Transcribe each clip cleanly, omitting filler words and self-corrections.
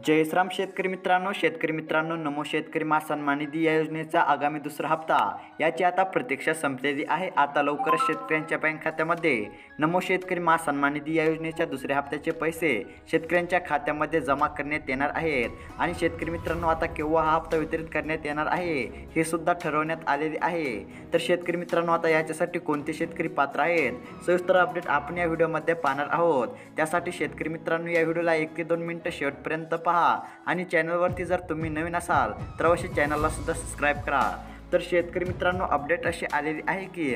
जय श्रीराम शेतकरी मित्रांनो नमो शेतकरी सन्मान निधी या योजनेचा आगामी दुसरा हप्ता याची आता प्रतीक्षा संपलेली आहे। आता लवकरच शेतकऱ्यांच्या बँक खात्यामध्ये नमो शेतकरी सन्मान निधी या योजनेच्या दुसऱ्या हप्त्याचे पैसे शेतकऱ्यांच्या खात्यामध्ये जमा करण्यात येणार आहेत आणि शेतकरी मित्रांनो आता केव्हा हा हप्ता वितरित करण्यात येणार आहे हे सुद्धा ठरवण्यात आलेले आहे। तर शेतकरी मित्रांनो आता याच्यासाठी कोणते शेतकरी पात्र आहेत सविस्तर अपडेट आपण या व्हिडिओमध्ये पाहणार आहोत। त्यासाठी शेतकरी मित्रांनो या व्हिडिओला 1 ते 2 मिनिटे शेवटपर्यंत पहा आणि चॅनलवरती जर तुम्ही नवीन असाल तर अवश्य चॅनलला सुद्धा सबस्क्राइब करा। तर शेतकरी मित्रांनो अपडेट अशी आलेली आहे की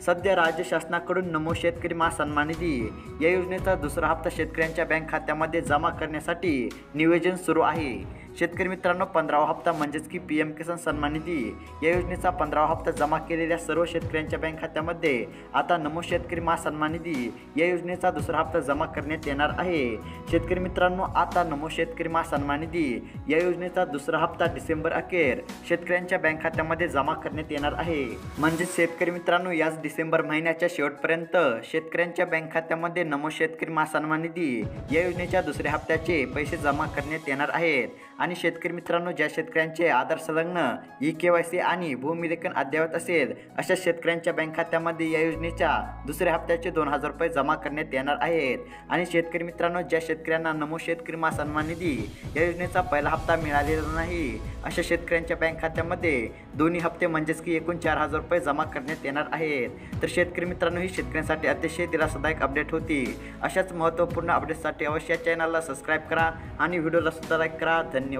सध्या राज्य शासनाकडून नमो शेतकरी सन्मान निधी या योजनेचा दुसरा हप्ता शेतकऱ्यांच्या बँक खात्यामध्ये जमा करण्यासाठी नियोजन सुरू आहे। शेतकरी मित्रांनो 15वा हप्ता म्हणजेच की PM किसान सन्मान निधी या योजनेचा 15वा हप्ता जमा केलेल्या सर्व शेतकऱ्यांच्या बँक खात्यामध्ये आता नमो शेतकरी सन्मान निधी या योजनेचा दुसरा हप्ता जमा करण्यात येणार आहे। शेतकरी मित्रांनो आता नमो शेतकरी सन्मान निधी या योजनेचा दुसरा हप्ता डिसेंबर अखेर शेतकऱ्यांच्या बँक खात्यामध्ये जमा करण्यात येणार आहे। म्हणजे शेतकरी मित्रांनो याच डिसेंबर महिन्याच्या शेवटपर्यंत शेतकऱ्यांच्या बँक खात्यामध्ये नमो शेतकरी सन्मान निधी या योजनेच्या दुसऱ्या हप्त्याचे पैसे जमा करण्यात येणार आहेत। आणि शेतकरी मित्रांनो ज्या शेतकऱ्यांचे आधार संलग्न eKYC आणि भूमिलेखन अद्ययावत असेल अशा शेतकऱ्यांच्या बँक खात्यामध्ये या योजनेच्या दुसऱ्या हप्त्याचे 2000 रुपये जमा करण्यात येणार आहेत। आणि शेतकरी मित्रांनो ज्या शेतकऱ्यांना नमो शेतकरी सन्मान निधी या योजनेचा पहिला हप्ता मिळालेला नाही अशा शेतकऱ्यांच्या बँक खात्यामध्ये दोन्ही हप्ते म्हणजेच की एकूण 4000 रुपये जमा करण्यात येणार आहेत। तर शेतकरी मित्रांनो ही शेतकऱ्यांसाठी अतिशय दिलासादायक अपडेट होती। अशाच महत्त्वपूर्ण अपडेटसाठी अवश्य चॅनलला सबस्क्राइब करा आणि व्हिडिओला सुद्धा लाईक करा। धन्यवाद।